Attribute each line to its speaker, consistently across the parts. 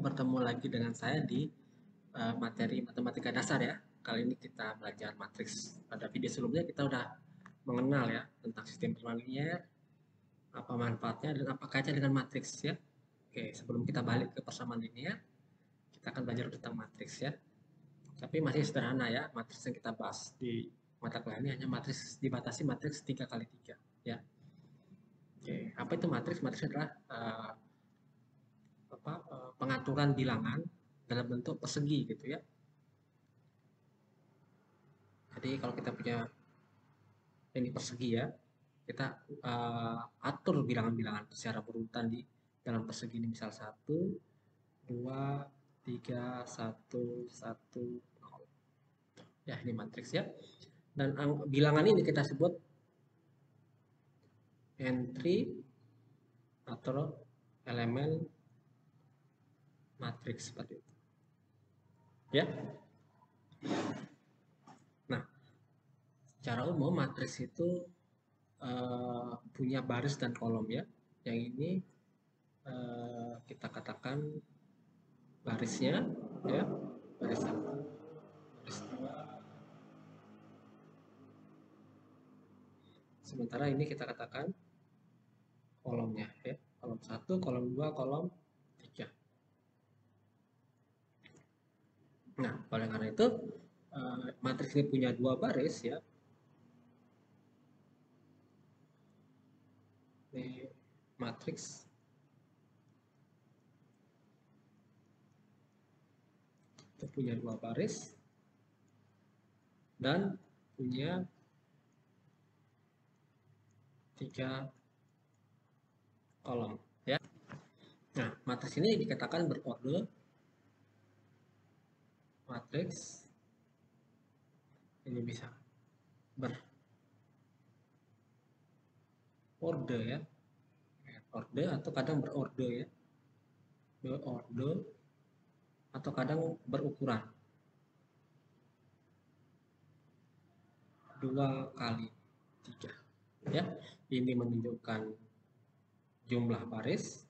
Speaker 1: bertemu lagi dengan saya di materi matematika dasar ya. Kali ini kita belajar matriks. Pada video sebelumnya kita udah mengenal ya tentang sistem persamaan linear, apa manfaatnya dan apa kaitannya dengan matriks ya. Oke, sebelum kita balik ke persamaan linear, kita akan belajar tentang matriks ya. Tapi masih sederhana ya, matriks yang kita bahas di mata kuliah ini hanya matriks dibatasi matriks 3x3 ya. Oke, apa itu matriks? Matriks adalah pengaturan bilangan dalam bentuk persegi gitu ya. Jadi kalau kita punya ini persegi ya, kita atur bilangan-bilangan secara berurutan di dalam persegi ini, misal 1, 2, 3, 1, 1, 0. Ya, ini matriks ya. Dan bilangan ini kita sebut entry atau elemen matriks seperti itu. Ya. Nah, secara umum matriks itu punya baris dan kolom ya. Yang ini kita katakan barisnya ya, baris 1, baris 2. Sementara ini kita katakan kolomnya ya, kolom 1, kolom 2, kolom 3. Nah, oleh karena itu matriks ini punya dua baris ya. Ini matriks itu punya dua baris dan punya 3 kolom ya. Nah, matriks ini dikatakan berorde. Matriks ini bisa berorde ya, orde atau kadang berorde ya, berorde atau kadang berukuran 2x3 ya. Ini menunjukkan jumlah baris,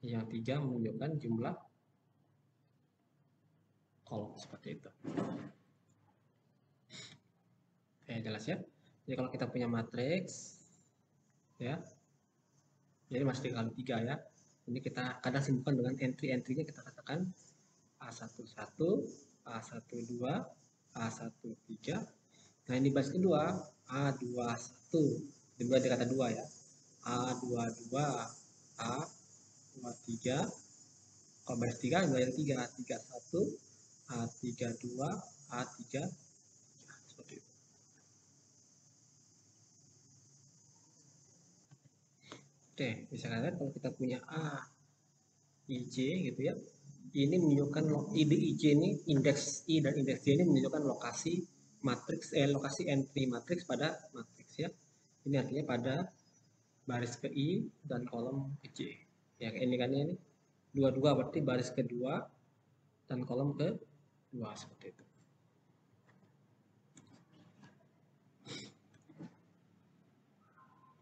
Speaker 1: yang 3 menunjukkan jumlah kolom seperti itu. Oke, jelas ya. Jadi kalau kita punya matriks ya, jadi masih 3x3 ya. Ini kita kadang simpan dengan entry-entrynya, kita katakan A11, A12, A13. Nah, ini baris kedua A21, dimulai dari kata 2 ya. A22, A23. Kalau baris 3 dimulai dari 3, A31, A32, A3. Seperti itu. Oke, misalkan kalau kita punya A, IJ gitu ya. Ini menunjukkan IJ ini, indeks I dan indeks J ini menunjukkan lokasi matriks, lokasi entry matriks pada matriks ya. Ini artinya pada baris ke I dan kolom ke J. Ya, ini kan ini dua-dua berarti baris kedua dan kolom kedua seperti itu.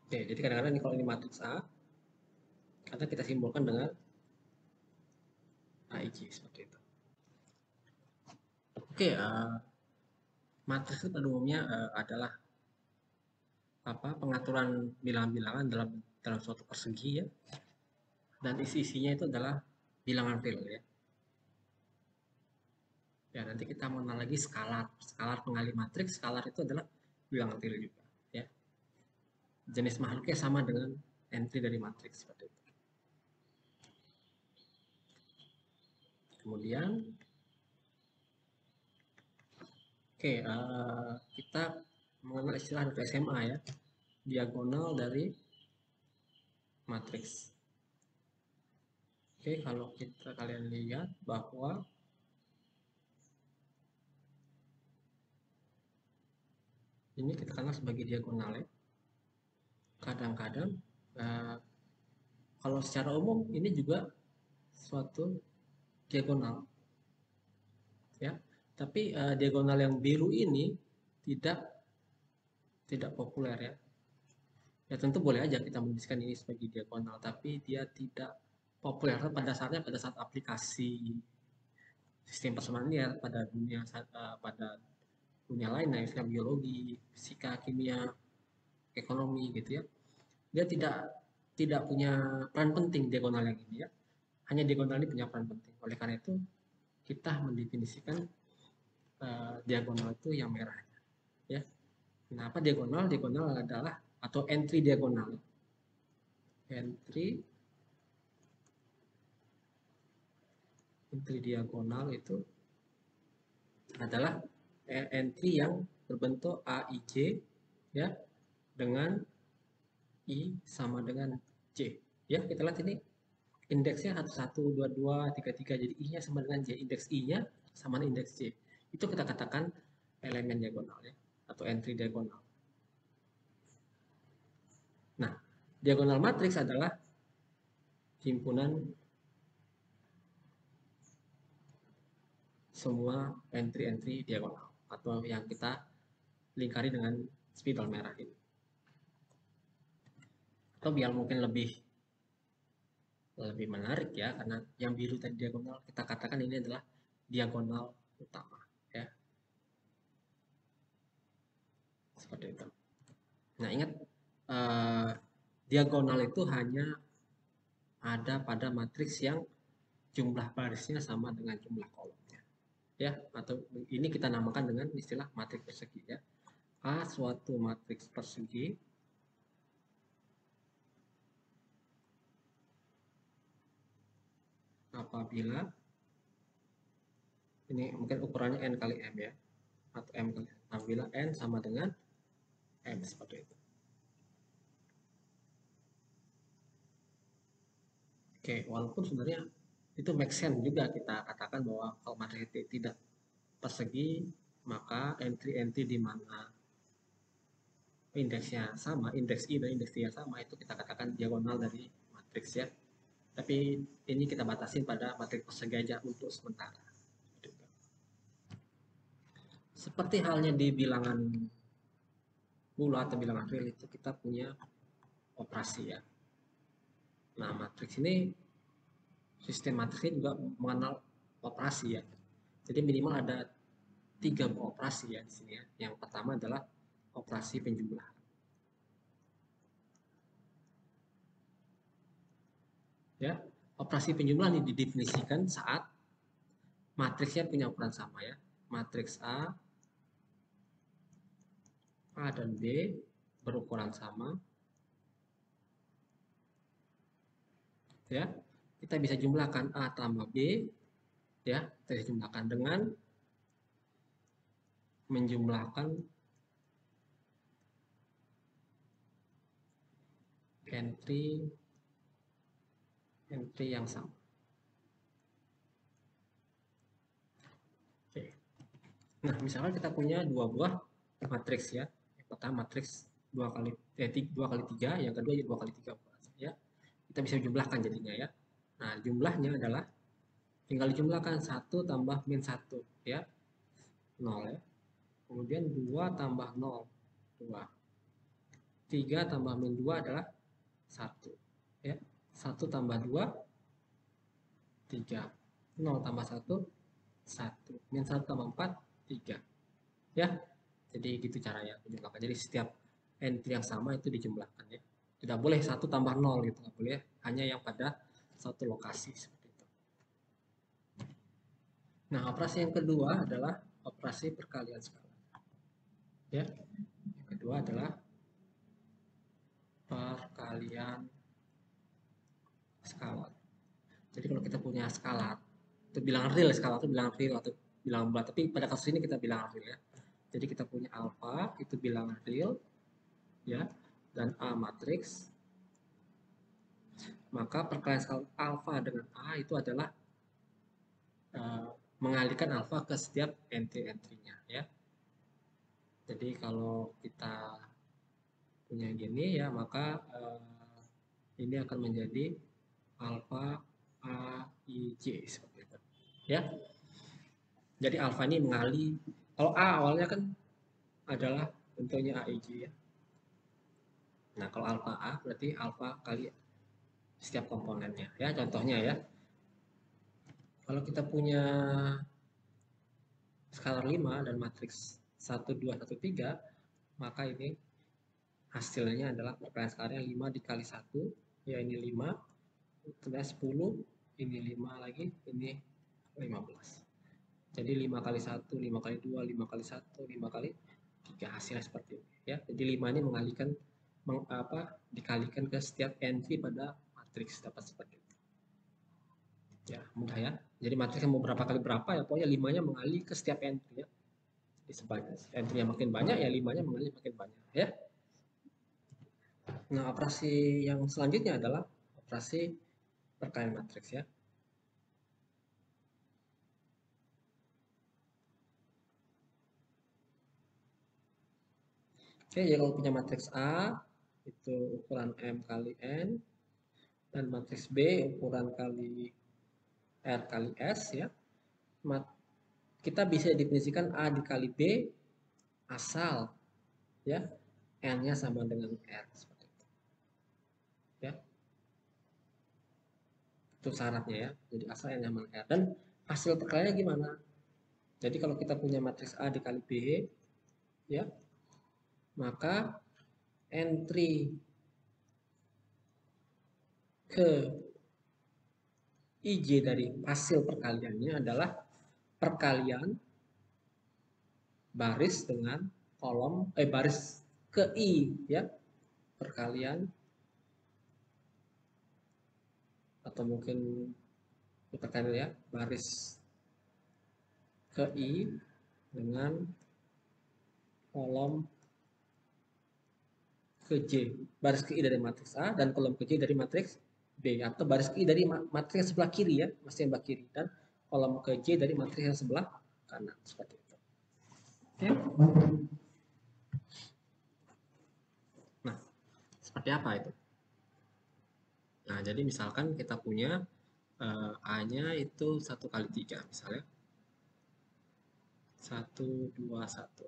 Speaker 1: Oke, jadi kadang-kadang ini kalau ini matriks A, kadang kita simbolkan dengan AIJ seperti itu. Oke, matriks itu pada umumnya adalah pengaturan bilangan-bilangan dalam suatu persegi ya, dan isi-isinya itu adalah bilangan real ya. Ya, nanti kita mengenal lagi skalar pengali matriks. Skalar itu adalah bilangan real juga ya. Jenis makhluknya sama dengan entry dari matriks seperti itu. Kemudian kita mengenal istilah dari SMA ya, diagonal dari matriks. Kalau kalian lihat bahwa ini kita kenal sebagai diagonal ya. Kadang-kadang kalau secara umum ini juga suatu diagonal ya, tapi diagonal yang biru ini tidak populer ya. Ya tentu boleh aja kita menuliskan ini sebagai diagonal, tapi dia tidak populer pada saat aplikasi sistem personal linear pada dunia lain, misalnya biologi, fisika, kimia, ekonomi gitu ya. Dia tidak punya peran penting diagonal yang ini ya. Hanya diagonal ini punya peran penting. Oleh karena itu kita mendefinisikan diagonal itu yang merah ya. Kenapa diagonal? Diagonal adalah atau entry diagonal. Entry diagonal itu adalah entry yang berbentuk AIJ ya dengan I sama dengan J. Ya, kita lihat ini indeksnya 11, 22, 33. Jadi I-nya sama dengan J. Indeks I-nya sama dengan indeks J. Itu kita katakan elemen diagonal ya atau entry diagonal. Nah, diagonal matriks adalah himpunan semua entry-entry diagonal atau yang kita lingkari dengan spidol merah ini. Atau biar mungkin lebih menarik ya, karena yang biru tadi diagonal, kita katakan ini adalah diagonal utama ya. Seperti itu. Nah, ingat diagonal itu hanya ada pada matriks yang jumlah barisnya sama dengan jumlah kolomnya. Ya, atau ini kita namakan dengan istilah matriks persegi ya. A suatu matriks persegi apabila ini mungkin ukurannya n kali m ya, atau m kali apabila n sama dengan m seperti itu. Oke, walaupun sebenarnya itu make sense juga kita katakan bahwa kalau matriks tidak persegi, maka entry-entry di mana indeksnya sama, indeks I dan indeks I yang sama, itu kita katakan diagonal dari matriks ya. Tapi ini kita batasin pada matriks persegi aja untuk sementara. Seperti halnya di bilangan bulat atau bilangan real itu kita punya operasi ya. Nah, matriks ini sistem matriks ini juga mengenal operasi ya. Jadi minimal ada 3 operasi ya di sini ya. Yang pertama adalah operasi penjumlahan. Ya, operasi penjumlahan ini didefinisikan saat matriksnya punya ukuran sama ya. Matriks A dan B berukuran sama. Ya, kita bisa jumlahkan A tambah B ya, kita bisa jumlahkan dengan menjumlahkan entry yang sama. Oke. Nah, misalkan kita punya 2 buah matriks ya. Yang pertama matriks 2 kali 3, yang kedua 2 kali 3 ya. Kita bisa jumlahkan jadinya ya. Nah, jumlahnya adalah tinggal dijumlahkan 1 tambah min 1 ya. 0 ya. Kemudian 2 tambah 0, 2. 3 tambah min 2 adalah 1 ya. 1 tambah 2, 3. 0 tambah 1, 1. Min 1 tambah 4, 3. Ya. Jadi gitu caranya menjumlahkan. Jadi setiap entry yang sama itu dijumlahkan ya. Tidak boleh 1 tambah 0 gitu, nggak boleh. Hanya yang pada satu lokasi seperti itu. Nah, operasi yang kedua adalah operasi perkalian skala. Ya. Yang kedua adalah perkalian skala. Jadi kalau kita punya skala, itu bilangan real, skala itu bilangan real atau bilangan bulat. Tapi pada kasus ini kita bilangan real ya. Jadi kita punya alfa itu bilangan real ya, dan A matriks. Maka perkalian skala alfa dengan A itu adalah mengalihkan alfa ke setiap entry-entry-nya ya. Jadi kalau kita punya gini ya, maka ini akan menjadi alfa A I J seperti itu ya. Jadi alfa ini mengalih, kalau A awalnya kan adalah bentuknya A I J ya. Nah, kalau alfa A berarti alfa kali setiap komponennya ya. Contohnya ya, kalau kita punya skalar 5 dan matriks 1 2 1 3, maka ini hasilnya adalah perkalian skalarnya 5 dikali 1, ya ini 5, kemudian 10, ini 5 lagi, ini 15. Jadi 5 kali 1, 5 kali 2, 5 kali 1, 5 kali 3, hasilnya seperti ini ya. Jadi 5 ini dikalikan ke setiap entry pada matriks, dapat seperti itu. Ya, mudah ya. Jadi matriksnya mau berapa kali berapa ya, pokoknya 5-nya mengalir ke setiap entry ya. Di sebanyak entry-nya makin banyak ya 5-nya mengalir makin banyak ya. Nah, operasi yang selanjutnya adalah operasi perkalian matriks ya. Oke, jadi kalau punya matriks A itu ukuran M kali N, dan matriks B ukuran kali R kali S ya. Kita bisa definisikan A dikali B asal ya N-nya sama dengan R seperti itu. Ya. Itu syaratnya ya. Jadi asal N-nya sama R. Dan hasil perkaliannya gimana? Jadi kalau kita punya matriks A dikali B ya, maka entry ke IJ dari hasil perkaliannya adalah perkalian baris dengan kolom baris ke I ya, perkalian atau mungkin perkalian ya, baris ke I dengan kolom ke J, baris ke I dari matriks A dan kolom ke J dari matriks B, atau baris ke I dari matriks yang sebelah kiri ya, masih yang sebelah kiri, dan kolom ke J dari matriks yang sebelah kanan seperti itu. Oke. Nah, seperti apa itu? Nah, jadi misalkan kita punya A-nya itu 1 kali 3 misalnya. 1, 2, 1.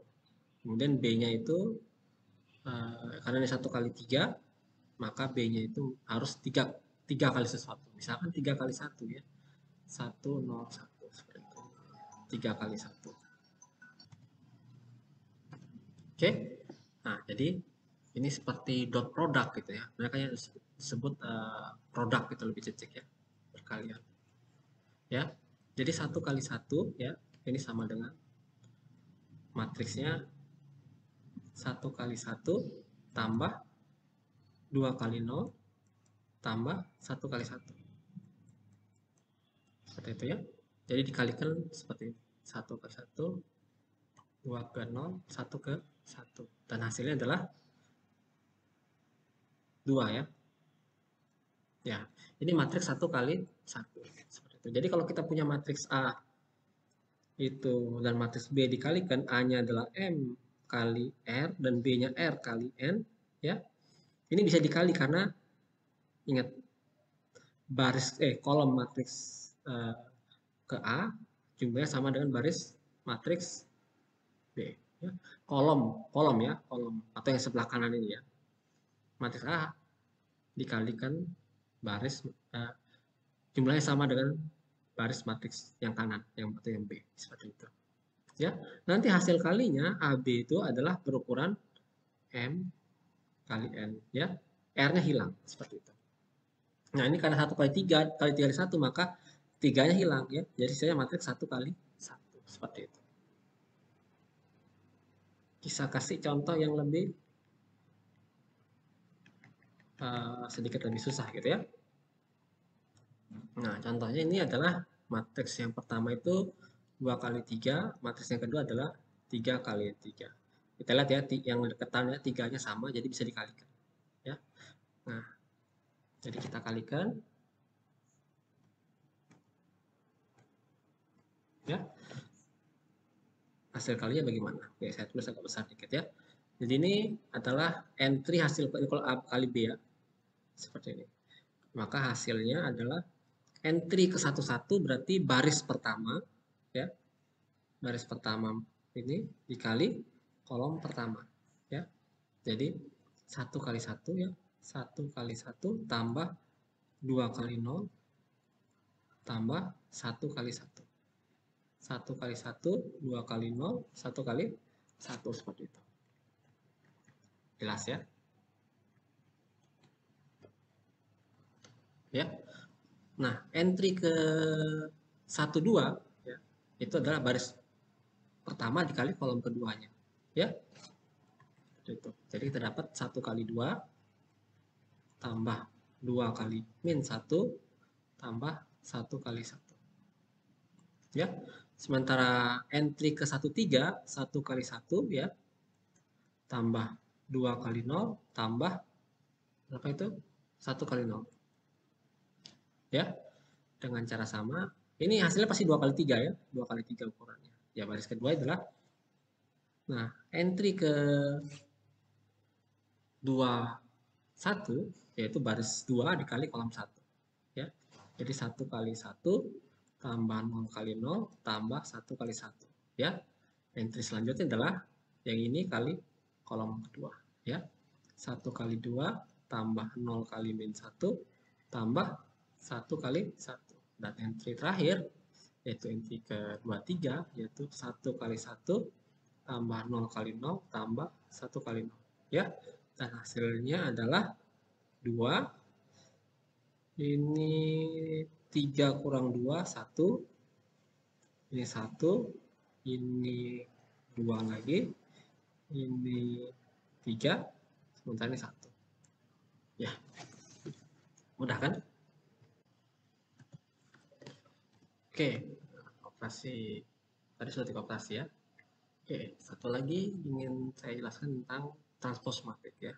Speaker 1: Kemudian B-nya itu karena ini 1 kali 3, maka B-nya itu harus 3 kali sesuatu. Misalkan 3 kali 1 ya. 1, 0, 1 seperti itu. 3 kali 1. Oke. Nah, jadi ini seperti dot product gitu ya. Mereka yang disebut produk gitu, lebih cecek ya. Perkalian. Ya. Jadi 1 kali 1 ya, ini sama dengan matriksnya 1 kali 1 tambah 2 kali 0 tambah 1 kali 1. Seperti itu ya. Jadi dikalikan seperti ini. 1 ke 1, 2 ke 0, 1 ke 1. Dan hasilnya adalah 2 ya. Ya, ini matriks 1 kali 1. Seperti itu. Jadi kalau kita punya matriks A itu dan matriks B dikalikan, A-nya adalah M kali R dan B-nya R kali N ya. Ini bisa dikali karena ingat kolom matriks ke A jumlahnya sama dengan baris matriks B ya. kolom ya, kolom atau yang sebelah kanan ini ya, matriks A dikalikan baris jumlahnya sama dengan baris matriks yang kanan, yang B, seperti itu ya. Nanti hasil kalinya AB itu adalah berukuran M kali N ya, R-nya hilang seperti itu. Nah, ini karena 1 kali 3 kali 3 kali 1, maka 3-nya hilang ya. Jadi saya matriks 1 kali 1 seperti itu. Bisa kasih contoh yang lebih sedikit lebih susah gitu ya. Nah, contohnya ini adalah matriks yang pertama itu 2 kali 3, matriks yang kedua adalah 3 kali 3. Kita lihat ya, yang deketannya 3-nya sama, jadi bisa dikalikan ya. Nah, jadi kita kalikan ya. Hasil kalinya bagaimana? Oke, saya tulis agak besar dikit ya. Jadi ini adalah entry hasil kalau A kali B ya. Seperti ini. Maka hasilnya adalah entry ke 11 berarti baris pertama ya. Baris pertama ini dikali kolom pertama ya. Jadi 1 kali 1 ya. 1 kali 1 tambah 2 kali 0 tambah 1 kali 1. 1 kali 1, 2 kali 0, 1 kali 1 seperti itu. Jelas ya? Ya. Nah, entry ke 1 2 ya, itu adalah baris pertama dikali kolom keduanya. Ya. Itu. Jadi kita dapat 1 kali 2 tambah 2 kali min 1 tambah 1 kali 1. Ya. Sementara entry ke 1 3, 1 kali 1 ya, tambah 2 kali 0 tambah berapa itu? 1 kali 0. Ya. Dengan cara sama, ini hasilnya pasti 2 kali 3 ya, 2 kali 3 ukurannya. Ya, baris kedua adalah, nah, entry ke 2 1 yaitu baris 2 dikali kolom 1 ya. Jadi 1 kali 1 tambah 0 kali 0 tambah 1 kali 1 ya. Entry selanjutnya adalah yang ini kali kolom kedua ya. 1 kali 2 tambah 0 kali min 1 tambah 1 kali 1. Dan entry terakhir yaitu entry ke 23 yaitu 1 kali 1 tambah 0 kali 0 tambah 1 kali 0 ya. Dan hasilnya adalah 2. Ini 3 kurang 2, 1. Ini 1. Ini 2 lagi. Ini 3. Sementara ini 1. Ya. Mudah kan? Oke. Operasi. Tadi sudah dioperasi ya. Oke. Satu lagi ingin saya jelaskan tentang transpose matrik ya.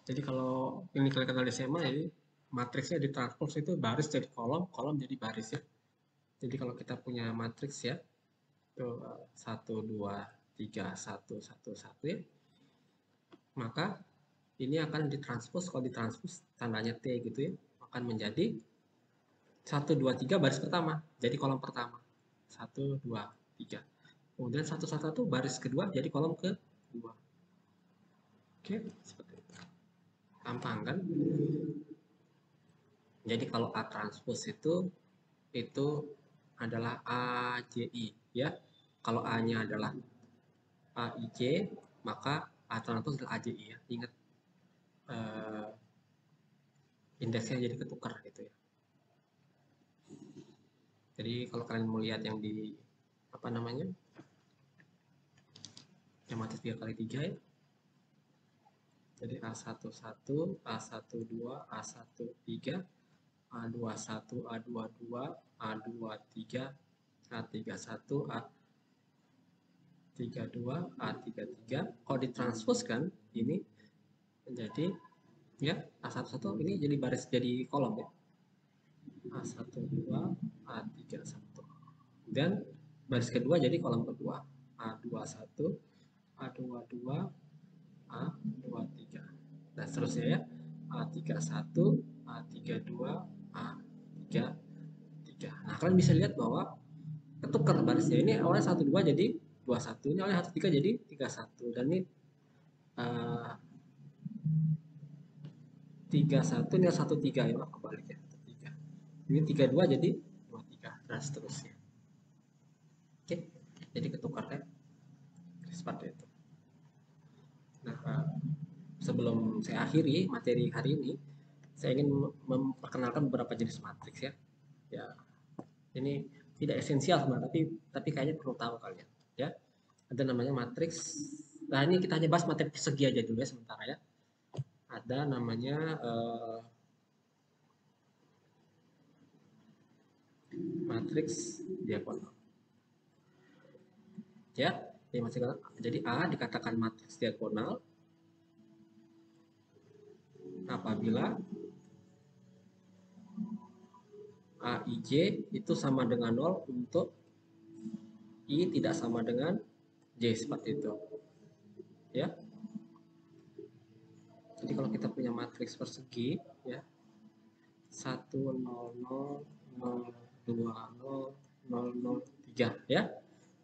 Speaker 1: Jadi kalau ini kalian kenal di SMA, jadi matriksnya ditranspose itu baris jadi kolom, kolom jadi baris ya. Jadi kalau kita punya matriks ya, itu 1, 2, 3, 1, 1, 1 ya, maka ini akan ditranspose, kalau ditranspose tandanya T gitu ya, akan menjadi 1, 2, 3 baris pertama, jadi kolom pertama. 1, 2, 3. Kemudian 1, 1, 1 baris kedua jadi kolom kedua. Oke, seperti itu. Gampang kan? Jadi kalau A transpose itu adalah AJI ya. Kalau A-nya adalah AIJ, maka A transpose adalah AJI ya. Ingat indeksnya jadi ketukar gitu ya. Jadi kalau kalian mau lihat yang di apa namanya? Yang matriks 3 kali 3 ya. Jadi A11, A12, A13, A21, A22, A23, A31, A32, A33. Kalau ditranspose kan ini menjadi ya A11 ini jadi baris jadi kolom ya. A12, A31. Dan baris kedua jadi kolom kedua. A21, A22, A23. Dan seterusnya ya. A31, A32, A33. Nah, kalian bisa lihat bahwa ketukar barisnya. Ini awalnya 12 jadi 21. Ini awalnya 13 jadi 31. Dan ini 31 ini 13 ya, kebalik ya. 3. Ini 32 jadi 23 dan seterusnya. Oke, jadi ketukar ya. Seperti itu. Nah, sebelum saya akhiri materi hari ini, saya ingin memperkenalkan beberapa jenis matriks ya. Ya, ini tidak esensial sebenarnya, tapi kayaknya perlu tahu kalian. Ya, ada namanya matriks. Nah, ini kita hanya bahas materi persegi aja dulu ya sementara ya. Ada namanya matriks diagonal. Ya, jadi A dikatakan matriks diagonal apabila AIJ itu sama dengan 0 untuk I tidak sama dengan J seperti itu. Ya. Jadi kalau kita punya matriks persegi ya 1 0 0 0 2 0 0 0 3 ya.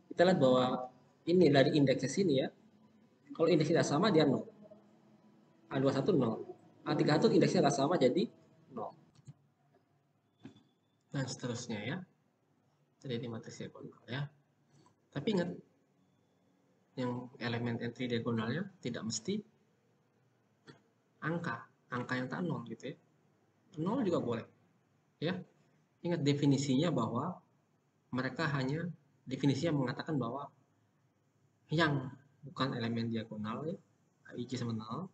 Speaker 1: Kita lihat bahwa ini dari indeksnya sini ya. Kalau indeks tidak sama dia 0. A21 0. A31 indeksnya nggak sama jadi 0. Dan seterusnya ya. Jadi di matriks diagonal ya. Tapi ingat, yang elemen entry diagonalnya tidak mesti angka yang tak 0 gitu ya. 0 juga boleh ya. Ingat definisinya bahwa mereka hanya definisinya mengatakan bahwa yang bukan elemen diagonal ya, IJ sama 0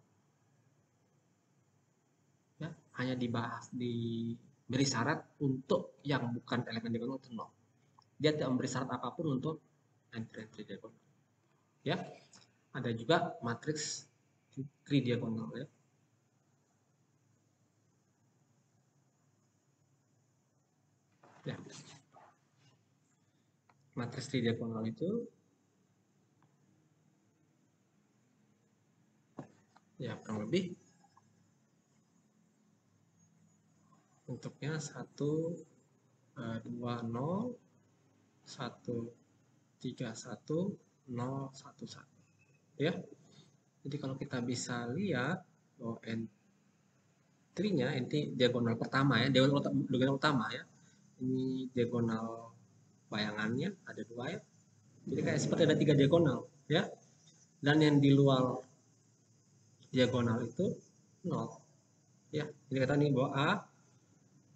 Speaker 1: ya, hanya dibahas diberi syarat untuk yang bukan elemen diagonal itu 0. Dia tidak memberi syarat apapun untuk entry diagonal ya. Ada juga matriks tridiagonal ya. Ya. Matriks tridiagonal itu ya kurang lebih bentuknya 1 2 0 1 3 1 0 1 1 ya. Jadi kalau kita bisa lihat bahwa entry-nya ini diagonal pertama ya, diagonal utama ya. Ini diagonal bayangannya ada 2 ya. Jadi kayak seperti ada 3 diagonal ya. Dan yang di luar diagonal itu 0 ya. Jadi kata nih bahwa A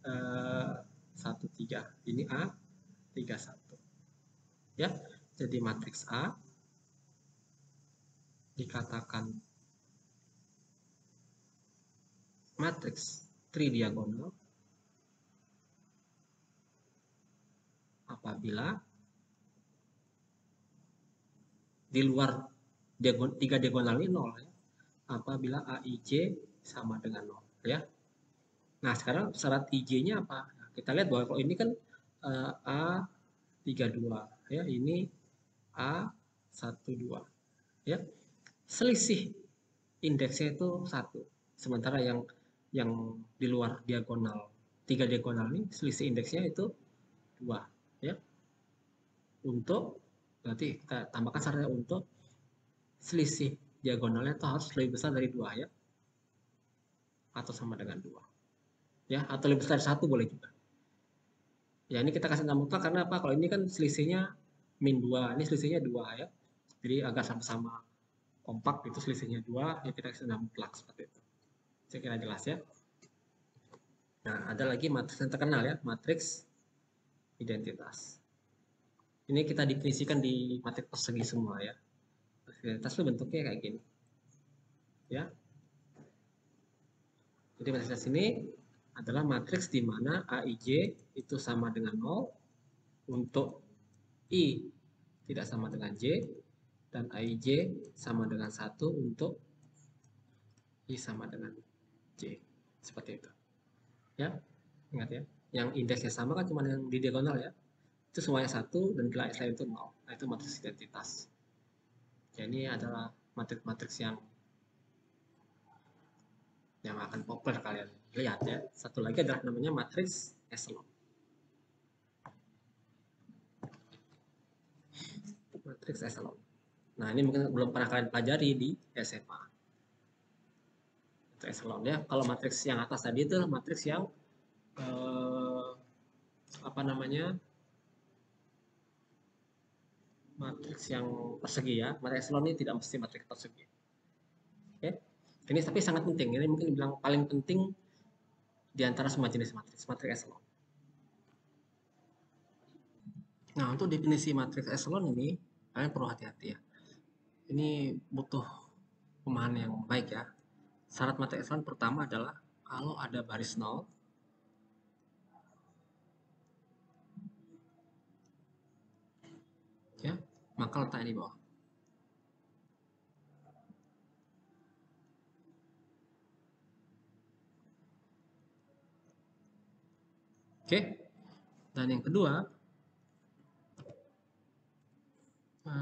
Speaker 1: 1 3, ini A 3 1 ya. Jadi matriks A dikatakan matriks tridiagonal apabila di luar 3 diagonal ini 0 ya. Apabila AIJ sama dengan 0 ya. Nah, sekarang syarat IJ-nya apa? Nah, kita lihat bahwa kalau ini kan A32 ya, ini A12 ya. Selisih indeksnya itu 1. Sementara yang di luar diagonal 3 diagonal ini selisih indeksnya itu 2 ya. Untuk berarti kita tambahkan syaratnya untuk selisih diagonalnya itu harus lebih besar dari 2 ya. Atau sama dengan 2 ya, atau lebih besar dari 1 boleh juga. Ya ini kita kasih nama mutlak karena apa? Kalau ini kan selisihnya min 2, ini selisihnya 2 ya. Jadi agak sama-sama kompak itu selisihnya 2, ya kita kasih nama mutlak seperti itu. Saya kira jelas ya. Nah, ada lagi matriks yang terkenal ya, matriks identitas. Ini kita definisikan di matriks persegi semua ya. Identitas itu bentuknya kayak gini. Ya. Jadi matriks ini adalah matriks di mana AIJ itu sama dengan 0 untuk I tidak sama dengan J, dan AIJ sama dengan 1 untuk I sama dengan J. Seperti itu. Ya, ingat ya. Yang indeksnya sama kan cuma yang di diagonal ya. Itu semuanya 1 dan nilai selain itu 0. Nah, itu matriks identitas. Jadi ini adalah matriks-matriks yang akan populer kalian lihat ya. Satu lagi adalah namanya matriks echelon. Matriks echelon. Nah, ini mungkin belum pernah kalian pelajari di SMA. Matriks echelon ya. Kalau matriks yang atas tadi itu matriks yang apa namanya? Matriks yang persegi ya. Matriks echelon ini tidak mesti matriks persegi. Oke. Ini tapi sangat penting. Ini mungkin dibilang paling penting di antara semua jenis matriks, matriks echelon. Nah, untuk definisi matriks echelon ini, kalian perlu hati-hati ya. Ini butuh pemahaman yang baik ya. Syarat matriks echelon pertama adalah kalau ada baris 0, ya, maka letaknya di bawah. Oke. Dan yang kedua,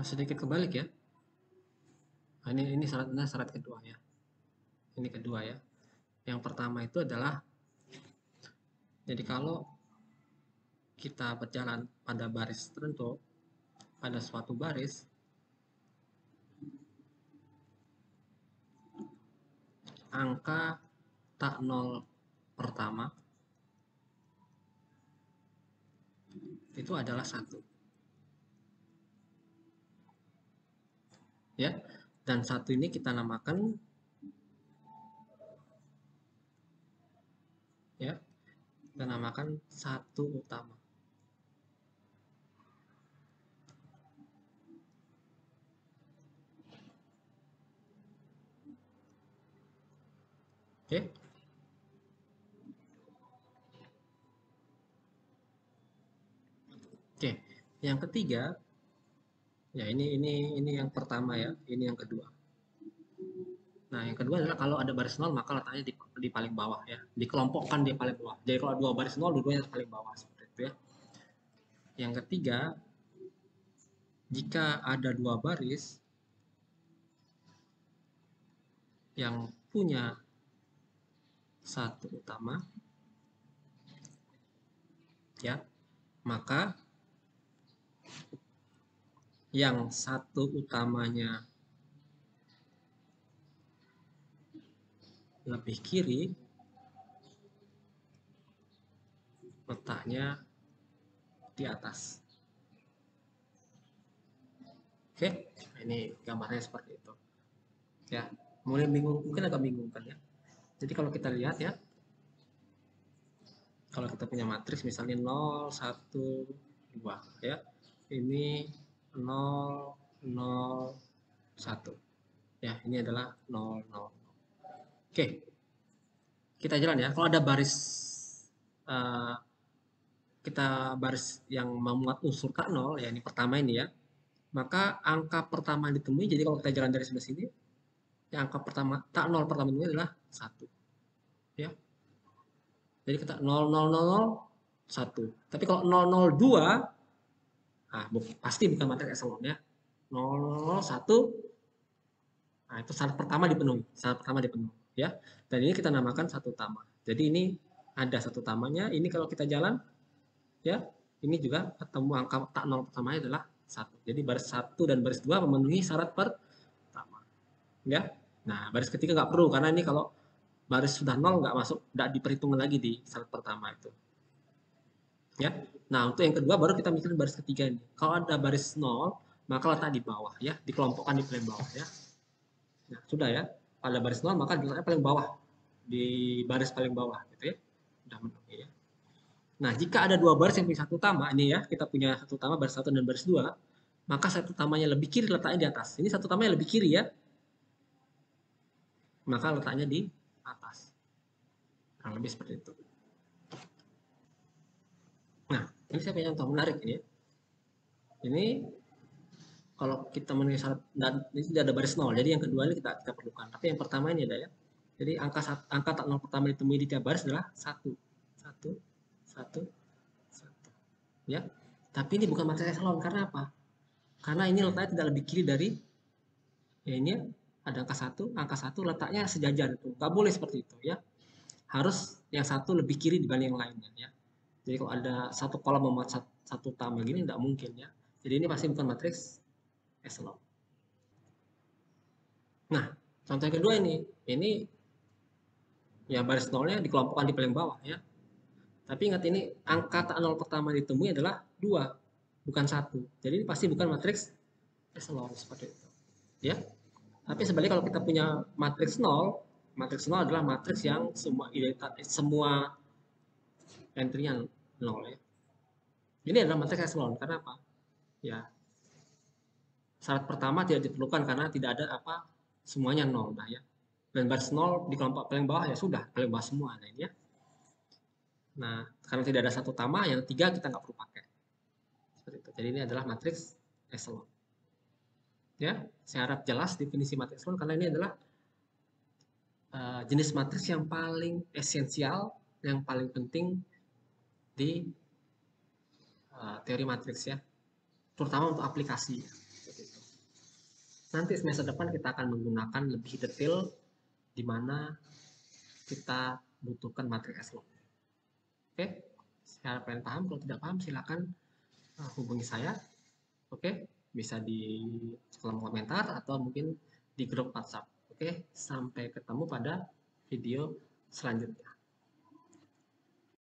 Speaker 1: sedikit kebalik ya. Nah, ini syarat kedua ya. Ini kedua ya. Yang pertama itu adalah jadi kalau kita berjalan pada baris tertentu, pada suatu baris, angka tak nol pertama itu adalah 1. Ya. Dan 1 ini kita namakan ya, kita namakan 1 utama. Oke. Oke. Yang ketiga, ya ini yang pertama ya, ini yang kedua. Nah, yang kedua adalah kalau ada baris nol maka letaknya di paling bawah ya. Dikelompokkan di paling bawah. Jadi kalau dua baris nol, dua-duanya paling bawah seperti itu ya. Yang ketiga, jika ada dua baris yang punya 1 utama, ya, maka yang 1 utamanya lebih kiri, letaknya di atas. Oke, ini gambarnya seperti itu. Ya, mulai bingung, mungkin agak bingung kan ya. Jadi kalau kita lihat ya, kalau kita punya matriks misalnya 0, 1, 2 ya. Ini 0, 0, 1. Ya, ini adalah 0, 0. Oke. Kita jalan ya. Kalau ada baris uh, kita baris yang memuat unsur tak 0 ya, ini pertama ini ya. Maka angka pertama ditemui, jadi kalau kita jalan dari sebelah sini, ya angka pertama tak 0 pertama ditemui adalah 1. Ya. Jadi kita 0, 0, 0, 0, 1. Tapi kalau 0, 0, 2, nah, pasti bukan matriks eselon ya. 0, 0, 1, nah itu syarat pertama dipenuhi. Syarat pertama dipenuhi ya. Dan ini kita namakan 1 utama. Jadi ini ada 1 utamanya. Ini kalau kita jalan ya, ini juga ketemu angka tak 0 pertamanya adalah 1. Jadi baris 1 dan baris 2 memenuhi syarat pertama. Ya. Nah, baris ketiga nggak perlu karena ini kalau baris sudah 0 nggak masuk, nggak diperhitungkan lagi di syarat pertama itu. Ya. Nah, untuk yang kedua baru kita mikirin baris ketiga ini. Kalau ada baris 0, maka letak di bawah ya, dikelompokkan di paling bawah ya. Nah, sudah ya. Pada baris 0 maka diletaknya paling bawah, di baris paling bawah gitu ya. Sudah memenuhi ya. Nah, jika ada dua baris yang punya 1 utama, ini ya, kita punya 1 utama baris 1 dan baris 2, maka 1 utamanya lebih kiri letaknya di atas. Ini 1 utamanya lebih kiri ya. Maka letaknya di atas. Kurang lebih seperti itu. Nah, ini saya punya contoh menarik ini ya. Ini kalau kita menulis syarat dan ini tidak ada baris 0. Jadi yang kedua ini kita perlukan. Tapi yang pertama ini ada ya. Jadi angka tak 0 pertama ditemui di tiap baris adalah 1. 1, 1, 1. Ya. Tapi ini bukan matriks eselon karena apa? Karena ini letaknya tidak lebih kiri dari ya ini ada angka 1 letaknya sejajar itu. Nggak boleh seperti itu ya. Harus yang satu lebih kiri dibanding yang lainnya ya. Jadi kalau ada satu kolom memuat satu tambah gini nggak mungkin ya. Jadi ini pasti bukan matriks echelon. Nah, contoh yang kedua ini ya baris nolnya dikelompokkan di paling bawah ya. Tapi ingat ini angka tak nol pertama ditemui adalah 2, bukan 1. Jadi ini pasti bukan matriks echelon seperti itu. Ya. Tapi sebaliknya kalau kita punya matriks 0 adalah matriks yang semua entry-nya 0 ya. Ini adalah matriks echelon karena apa? Ya, syarat pertama tidak diperlukan karena tidak ada apa semuanya 0 nah ya. Dan baris 0 di kelompok paling bawah ya sudah paling bawah semua nah ini ya. Nah, karena tidak ada 1 utama, yang 3 kita nggak perlu pakai. Seperti itu. Jadi ini adalah matriks echelon. Ya, saya harap jelas definisi matriks echelon karena ini adalah jenis matriks yang paling esensial, yang paling penting di teori matriks ya, terutama untuk aplikasi. Seperti itu. Nanti semester depan kita akan menggunakan lebih detail di mana kita butuhkan matriks echelon. Oke, saya harap kalian paham. Kalau tidak paham silakan hubungi saya. Oke, bisa di kolom komentar atau mungkin di grup WhatsApp. Oke, sampai ketemu pada video selanjutnya.